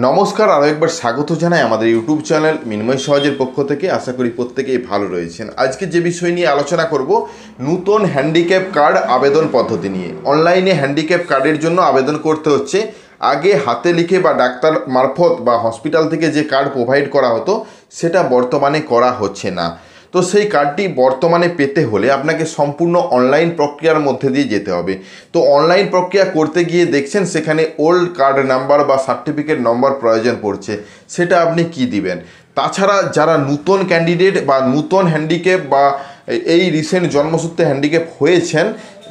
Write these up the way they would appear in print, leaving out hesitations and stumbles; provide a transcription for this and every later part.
নমস্কার, আরও একবার স্বাগত জানাই আমাদের ইউটিউব চ্যানেল মিনময় সহজের পক্ষ থেকে। আশা করি প্রত্যেকেই ভালো রয়েছেন। আজকে যে বিষয় নিয়ে আলোচনা করব, নূতন হ্যান্ডিক্যাপ কার্ড আবেদন পদ্ধতি নিয়ে। অনলাইনে হ্যান্ডিক্যাপ কার্ডের জন্য আবেদন করতে হচ্ছে। আগে হাতে লিখে বা ডাক্তার মারফত বা হসপিটাল থেকে যে কার্ড প্রোভাইড করা হতো, সেটা বর্তমানে করা হচ্ছে না। তো সেই কার্ডটি বর্তমানে পেতে হলে আপনাকে সম্পূর্ণ অনলাইন প্রক্রিয়ার মধ্যে দিয়ে যেতে হবে। তো অনলাইন প্রক্রিয়া করতে গিয়ে দেখছেন সেখানে ওল্ড কার্ড নাম্বার বা সার্টিফিকেট নম্বর প্রয়োজন পড়ছে, সেটা আপনি কি দিবেন? তাছাড়া যারা নূতন ক্যান্ডিডেট বা নূতন হ্যান্ডিক্যাপ বা এই রিসেন্ট জন্মসূত্রে হ্যান্ডিক্যাপ হয়েছেন,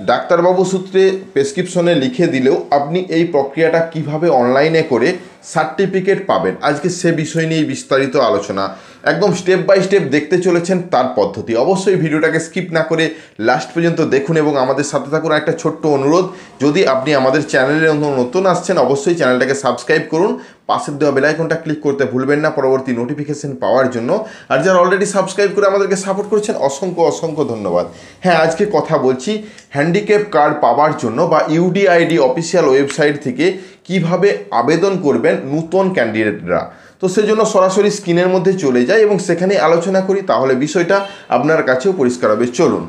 ডাক্তারবাবু সূত্রে প্রেসক্রিপশনে লিখে দিলেও আপনি এই প্রক্রিয়াটা কিভাবে অনলাইনে করে সার্টিফিকেট পাবেন, আজকে সে বিষয় নিয়ে বিস্তারিত আলোচনা। একদম স্টেপ বাই স্টেপ দেখতে চলেছেন তার পদ্ধতি। অবশ্যই ভিডিওটাকে স্কিপ না করে লাস্ট পর্যন্ত দেখুন এবং আমাদের সাথে থাকুন। একটা ছোট্ট অনুরোধ, যদি আপনি আমাদের চ্যানেলে নতুন আসছেন, অবশ্যই চ্যানেলটাকে সাবস্ক্রাইব করুন, পাশের দেওয়া বেল আইকনটা ক্লিক করতে ভুলবেন না পরবর্তী নোটিফিকেশন পাওয়ার জন্য। আর যারা অলরেডি সাবস্ক্রাইব করে আমাদেরকে সাপোর্ট করেছেন, অসংখ্য অসংখ্য ধন্যবাদ। হ্যাঁ, আজকে কথা বলছি হ্যান্ডিক্যাপ কার্ড পাওয়ার জন্য বা ইউডিআইডি অফিসিয়াল ওয়েবসাইট থেকে কিভাবে আবেদন করবেন নূতন ক্যান্ডিডেটরা। তো সেজন্য সরাসরি স্ক্রিনের মধ্যে চলে যাই এবং সেখানে আলোচনা করি, তাহলে বিষয়টা আপনার কাছেও পরিষ্কার হবে। চলুন,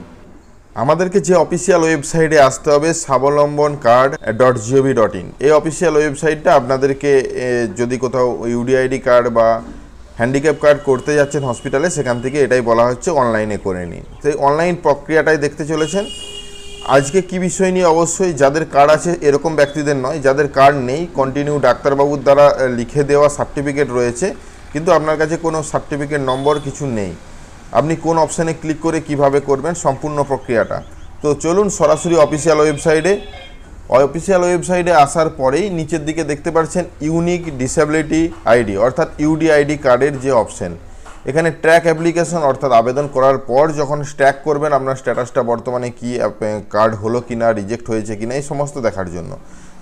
আমাদেরকে যে অফিসিয়াল ওয়েবসাইটে আসতে হবে swavalambonCard.gov.in। এই অফিসিয়াল ওয়েবসাইটটা আপনাদেরকে যদি কোথাও ইউডিআইডি কার্ড বা হ্যান্ডিক্যাপ কার্ড করতে যাচ্ছেন হসপিটালে, সেখান থেকে এটাই বলা হচ্ছে অনলাইনে করে নিন। তো এই অনলাইন প্রক্রিয়াটাই দেখতে চলেছেন। আজকে কি বিষয় নিয়ে, অবশ্যই যাদের কার্ড আছে এরকম ব্যক্তিদের নয়, যাদের কার্ড নেই, কন্টিনিউ ডাক্তারবাবুর দ্বারা লিখে দেওয়া সার্টিফিকেট রয়েছে কিন্তু আপনার কাছে কোনো সার্টিফিকেট নম্বর কিছু নেই, আপনি কোন অপশানে ক্লিক করে কিভাবে করবেন সম্পূর্ণ প্রক্রিয়াটা। তো চলুন সরাসরি অফিসিয়াল ওয়েবসাইটে আসার পরেই নিচের দিকে দেখতে পাচ্ছেন ইউনিক ডিসেবিলিটি আইডি অর্থাৎ ইউডিআইডি কার্ডের যে অপশান, এখানে ট্র্যাক অ্যাপ্লিকেশন অর্থাৎ আবেদন করার পর যখন ট্র্যাক করবেন আপনার স্ট্যাটাসটা বর্তমানে কি, কার্ড হলো কি না, রিজেক্ট হয়েছে কি না, এই সমস্ত দেখার জন্য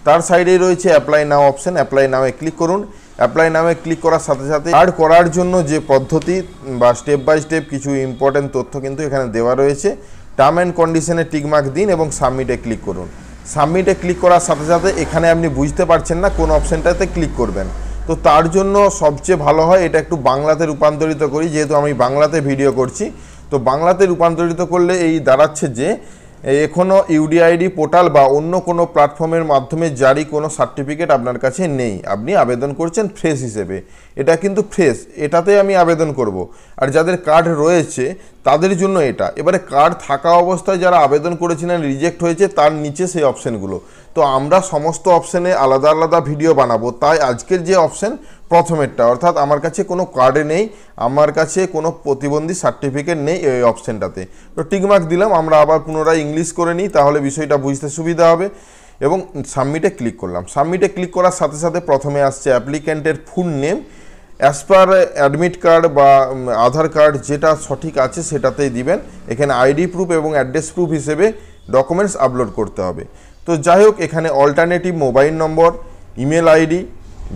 তার সাইডেই রয়েছে অ্যাপ্লাই নাও অপশান। অ্যাপ্লাই নাওয়ে ক্লিক করুন। অ্যাপ্লাই নাওয়ে ক্লিক করার সাথে সাথে কার্ড করার জন্য যে পদ্ধতি বা স্টেপ বাই স্টেপ কিছু ইম্পর্টেন্ট তথ্য কিন্তু এখানে দেওয়া রয়েছে। টার্ম অ্যান্ড কন্ডিশনে টিকমার্ক দিন এবং সাবমিটে ক্লিক করুন। সাবমিটে ক্লিক করার সাথে সাথে এখানে আপনি বুঝতে পারছেন না কোন অপশানটাতে ক্লিক করবেন, তো তার জন্য সবচেয়ে ভালো হয় এটা একটু বাংলাতে রূপান্তরিত করি, যেহেতু আমি বাংলাতে ভিডিও করছি। তো বাংলাতে রূপান্তরিত করলে এই দাঁড়াচ্ছে যে এখনও ইউডিআইডি পোর্টাল বা অন্য কোনো প্ল্যাটফর্মের মাধ্যমে জারি কোনো সার্টিফিকেট আপনার কাছে নেই, আপনি আবেদন করছেন ফ্রেশ হিসেবে। এটা কিন্তু ফ্রেশ, এটাতে আমি আবেদন করব। আর যাদের কার্ড রয়েছে তাদের জন্য এটা। এবারে কার্ড থাকা অবস্থায় যারা আবেদন করেছিলেন রিজেক্ট হয়েছে, তার নিচে সেই অপশানগুলো। তো আমরা সমস্ত অপশানে আলাদা আলাদা ভিডিও বানাবো, তাই আজকের যে অপশান প্রথমেরটা, অর্থাৎ আমার কাছে কোনো কার্ডে নেই, আমার কাছে কোনো প্রতিবন্ধী সার্টিফিকেট নেই, এই অপশানটাতে তো টিকমার্ক দিলাম। আমরা আবার পুনরায় ইংলিশ করে নিই, তাহলে বিষয়টা বুঝতে সুবিধা হবে। এবং সাবমিটে ক্লিক করলাম। সাবমিটে ক্লিক করার সাথে সাথে প্রথমে আসছে অ্যাপ্লিক্যান্টের full name, as per admit card বা আধার কার্ড যেটা সঠিক আছে সেটাতেই দিবেন। এখানে আইডি প্রুফ এবং অ্যাড্রেস প্রুফ হিসেবে ডকুমেন্টস আপলোড করতে হবে। তো যাই হোক, এখানে alternative mobile number, email ID,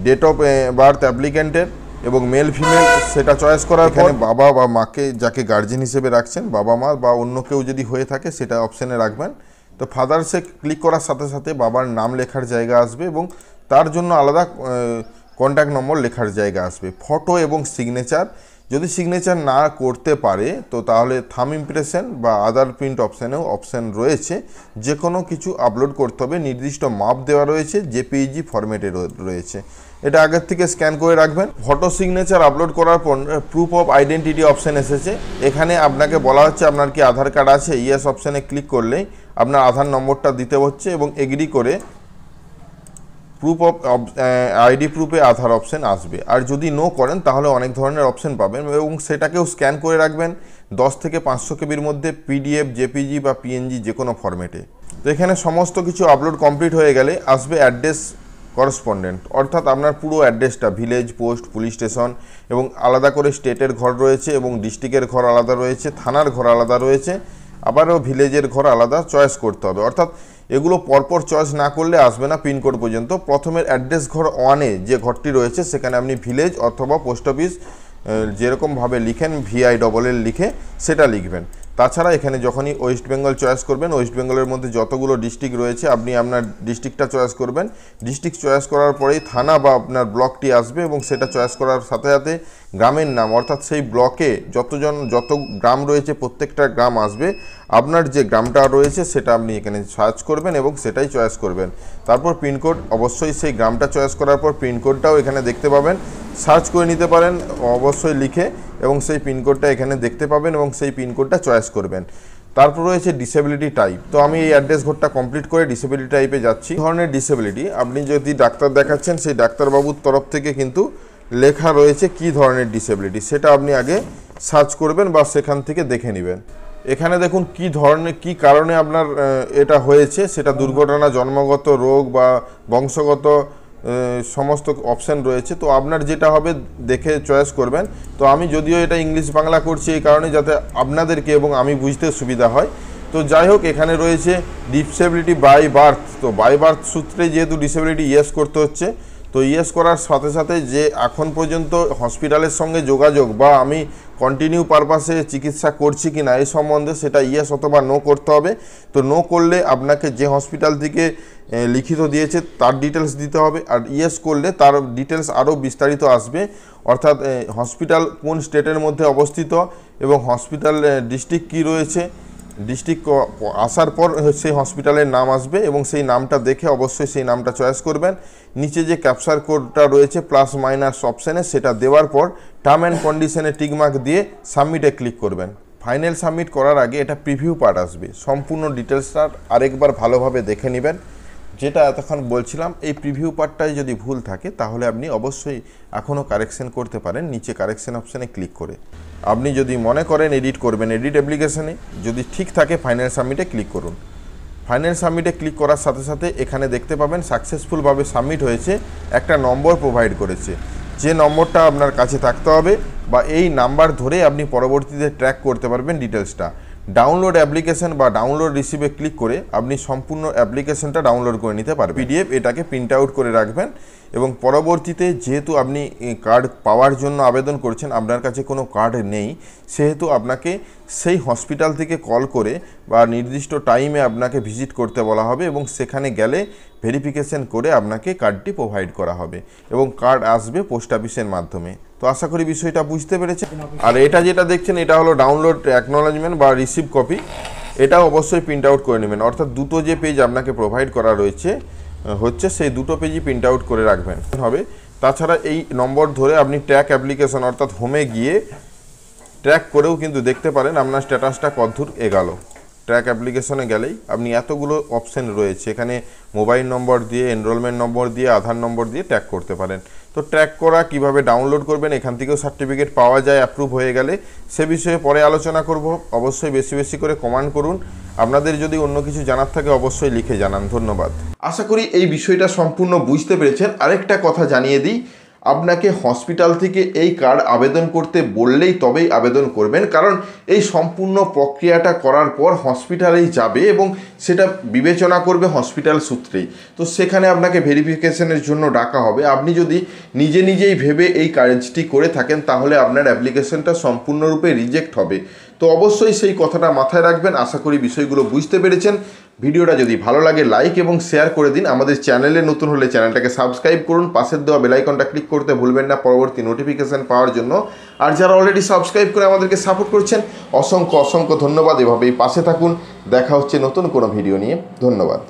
date of birth অ্যাপ্লিক্যান্টের এবং মেল ফিমেল সেটা চয়েস করার পর বাবা বা মাকে যাকে গার্জেন হিসেবে রাখছেন, বাবা মা বা অন্য কেউ যদি হয়ে থাকে সেটা অপশানে রাখবেন। তো ফাদার্সে ক্লিক করার সাথে সাথে বাবার নাম লেখার জায়গা আসবে এবং তার জন্য আলাদা কন্ট্যাক্ট নম্বর লেখার জায়গা আসবে। ফটো এবং সিগনেচার, যদি সিগনেচার না করতে পারে তো তাহলে থাম ইমপ্রেশন বা আদার প্রিন্ট অপশানেও অপশান রয়েছে, যে কোনো কিছু আপলোড করতে হবে। নির্দিষ্ট মাপ দেওয়া রয়েছে, জেপিইজি ফরম্যাটে রয়েছে, এটা আগের থেকে স্ক্যান করে রাখবেন। ফটো সিগনেচার আপলোড করার পর প্রুফ অফ আইডেন্টিটি অপশান এসেছে। এখানে আপনাকে বলা হচ্ছে আপনার কি আধার কার্ড আছে, ইয়েস অপশানে ক্লিক করলেই আপনার আধার নম্বরটা দিতে হচ্ছে এবং এগ্রি করে প্রুফ অফ আইডি প্রুফে আধার অপশান আসবে। আর যদি নো করেন তাহলে অনেক ধরনের অপশান পাবেন এবং সেটাকেও স্ক্যান করে রাখবেন 10 থেকে 500 কেবির মধ্যে, পিডিএফ, জেপিজি বা পিএনজি যে কোনো ফরম্যাটে। তো এখানে সমস্ত কিছু আপলোড কমপ্লিট হয়ে গেলে আসবে অ্যাড্রেস করসপন্ডেন্ট, অর্থাৎ আপনার পুরো অ্যাড্রেসটা, ভিলেজ, পোস্ট, পুলিশ স্টেশন এবং আলাদা করে স্টেটের ঘর রয়েছে এবং ডিস্ট্রিক্টের ঘর আলাদা রয়েছে, থানার ঘর আলাদা রয়েছে, আবারও ভিলেজের ঘর আলাদা চয়েস করতে হবে। অর্থাৎ এগুলো পরপর চয়েস না করলে আসবে না পিনকোড পর্যন্ত। প্রথমের অ্যাড্রেস ঘর 1-এ যে ঘরটি রয়েছে সেখানে আপনি ভিলেজ অথবা পোস্ট অফিস যেরকমভাবে লিখেন VILL লিখে সেটা লিখবেন। তাছাড়া এখানে যখনই ওয়েস্ট বেঙ্গল চয়েস করবেন, ওয়েস্ট বেঙ্গলের মধ্যে যতগুলো ডিস্ট্রিক্ট রয়েছে আপনি আপনার ডিস্ট্রিক্টটা চয়েস করবেন। ডিস্ট্রিক্ট চয়েস করার পরেই থানা বা আপনার ব্লকটি আসবে এবং সেটা চয়েস করার সাথে সাথে গ্রামের নাম অর্থাৎ সেই ব্লকে যত গ্রাম রয়েছে প্রত্যেকটা গ্রাম আসবে। আপনার যে গ্রামটা রয়েছে সেটা আপনি এখানে সার্চ করবেন এবং সেটাই চয়েস করবেন। তারপর পিনকোড, অবশ্যই সেই গ্রামটা চয়েস করার পর পিনকোডটাও এখানে দেখতে পাবেন, সার্চ করে নিতে পারেন অবশ্যই লিখে, এবং সেই পিনকোডটা এখানে দেখতে পাবেন এবং সেই পিনকোডটা চয়েস করবেন। তারপর রয়েছে ডিসেবিলিটি টাইপ। তো আমি এই অ্যাড্রেস ঘরটা কমপ্লিট করে ডিসেবিলিটি টাইপে যাচ্ছি। ধরনের ডিসেবিলিটি আপনি যদি ডাক্তার দেখাচ্ছেন সেই ডাক্তারবাবুর তরফ থেকে কিন্তু লেখা রয়েছে কি ধরনের ডিসেবিলিটি, সেটা আপনি আগে সার্চ করবেন বা সেখান থেকে দেখে নেবেন। এখানে দেখুন কি ধরনের কি কারণে আপনার এটা হয়েছে, সেটা দুর্ঘটনা, জন্মগত রোগ বা বংশগত সমস্ত অপশান রয়েছে। তো আপনার যেটা হবে দেখে চয়েস করবেন। তো আমি যদিও এটা ইংলিশ বাংলা করছি এই কারণে যাতে আপনাদেরকে এবং আমি বুঝতে সুবিধা হয়। তো যাই হোক, এখানে রয়েছে ডিসেবিলিটি বাই বার্থ। তো বাই বার্থ সূত্রে যেহেতু ডিসেবিলিটি ইয়েস করতে হচ্ছে, তো ইয়েস করার সাথে সাথে যে এখন পর্যন্ত হসপিটালের সঙ্গে যোগাযোগ বা আমি কন্টিনিউ পারপাসে চিকিৎসা করছি কি না এই সম্বন্ধে সেটা ইয়েস অথবা নো করতে হবে। তো নো করলে আপনাকে যে হসপিটাল থেকে লিখিত দিয়েছে তার ডিটেলস দিতে হবে, আর ইয়েস করলে তার ডিটেলস আরও বিস্তারিত আসবে, অর্থাৎ হসপিটাল কোন স্টেটের মধ্যে অবস্থিত এবং হসপিটাল ডিস্ট্রিক্ট কী রয়েছে। ডিস্ট্রিক্ট আসার পর সেই হসপিটালের নাম আসবে এবং সেই নামটা দেখে অবশ্যই সেই নামটা চয়েস করবেন। নিচে যে ক্যাপচার কোডটা রয়েছে প্লাস মাইনাস অপশানে সেটা দেওয়ার পর টার্ম অ্যান্ড কন্ডিশনে টিকমার্ক দিয়ে সাবমিটে ক্লিক করবেন। ফাইনাল সাবমিট করার আগে এটা প্রিভিউ পার্ট আসবে, সম্পূর্ণ ডিটেলসটা আরেকবার ভালোভাবে দেখে নেবেন। যেটা এতক্ষণ বলছিলাম, এই প্রিভিউ পার্টটায় যদি ভুল থাকে তাহলে আপনি অবশ্যই এখনও কারেকশন করতে পারেন নিচে কারেকশন অপশানে ক্লিক করে। আপনি যদি মনে করেন এডিট করবেন, এডিট অ্যাপ্লিকেশানে যদি ঠিক থাকে ফাইনাল সাবমিটে ক্লিক করুন। ফাইনাল সাবমিটে ক্লিক করার সাথে সাথে এখানে দেখতে পাবেন সাকসেসফুলভাবে সাবমিট হয়েছে, একটা নম্বর প্রোভাইড করেছে। যে নম্বরটা আপনার কাছে থাকতে হবে বা এই নাম্বার ধরে আপনি পরবর্তীতে ট্র্যাক করতে পারবেন ডিটেলসটা। ডাউনলোড অ্যাপ্লিকেশন বা ডাউনলোড রিসিভে ক্লিক করে আপনি সম্পূর্ণ অ্যাপ্লিকেশনটা ডাউনলোড করে নিতে পারবেন। পিডিএফ এটাকে প্রিন্ট আউট করে রাখবেন এবং পরবর্তীতে যেহেতু আপনি কার্ড পাওয়ার জন্য আবেদন করছেন, আপনার কাছে কোনো কার্ড নেই, সেহেতু আপনাকে সেই হসপিটাল থেকে কল করে বা নির্দিষ্ট টাইমে আপনাকে ভিজিট করতে বলা হবে এবং সেখানে গেলে ভেরিফিকেশন করে আপনাকে কার্ডটি প্রোভাইড করা হবে এবং কার্ড আসবে পোস্ট অফিসের মাধ্যমে। তো আশা করি বিষয়টা বুঝতে পেরেছেন। আর এটা যেটা দেখছেন এটা হলো ডাউনলোড অ্যাকনোলেজমেন্ট বা রিসিভ কপি, এটা অবশ্যই প্রিন্ট আউট করে নেবেন। অর্থাৎ দুটো যে পেজ আপনাকে প্রোভাইড করা রয়েছে সেই দুটো পেজই প্রিন্ট আউট করে রাখবেন হবে। তাছাড়া এই নম্বর ধরে আপনি ট্র্যাক অ্যাপ্লিকেশন অর্থাৎ হোমে গিয়ে ট্র্যাক করেও কিন্তু দেখতে পারেন আপনার স্ট্যাটাসটা কতদূর এগালো। ট্র্যাক অ্যাপ্লিকেশনে গেলেই আপনি এতগুলো অপশান রয়েছে, এখানে মোবাইল নম্বর দিয়ে, এনরোলমেন্ট নম্বর দিয়ে, আধার নম্বর দিয়ে ট্র্যাক করতে পারেন। তো ট্র্যাক করা কিভাবে ডাউনলোড করবেন, এখান থেকেও সার্টিফিকেট পাওয়া যায় অ্যাপ্রুভ হয়ে গেলে, সে বিষয়ে পরে আলোচনা করব। অবশ্যই বেশি বেশি করে কমেন্ট করুন। আপনাদের যদি অন্য কিছু জানার থাকে অবশ্যই লিখে জানান। ধন্যবাদ। আশা করি এই বিষয়টা সম্পূর্ণ বুঝতে পেরেছেন। আরেকটা কথা জানিয়ে দিই, আপনাকে হসপিটাল থেকে এই কার্ড আবেদন করতে বললেই তবেই আবেদন করবেন, কারণ এই সম্পূর্ণ প্রক্রিয়াটা করার পর হসপিটালেই যাবে এবং সেটা বিবেচনা করবে হসপিটাল সূত্রেই। তো সেখানে আপনাকে ভেরিফিকেশনের জন্য ডাকা হবে। আপনি যদি নিজেই ভেবে এই কাজটি করে থাকেন তাহলে আপনার অ্যাপ্লিকেশনটা সম্পূর্ণরূপে রিজেক্ট হবে। তো অবশ্যই সেই কথাটা মাথায় রাখবেন। আশা করি বিষয়গুলো বুঝতে পেরেছেন। ভিডিওটা যদি ভালো লাগে লাইক এবং শেয়ার করে দিন। আমাদের চ্যানেলে নতুন হলে চ্যানেলটাকে সাবস্ক্রাইব করুন, পাশের দেওয়া বেল আইকনটা ক্লিক করতে ভুলবেন না পরবর্তী নোটিফিকেশান পাওয়ার জন্য। আর যারা অলরেডি সাবস্ক্রাইব করে আমাদেরকে সাপোর্ট করছেন অসংখ্য ধন্যবাদ। এভাবেই পাশে থাকুন। দেখা হচ্ছে নতুন কোনো ভিডিও নিয়ে। ধন্যবাদ।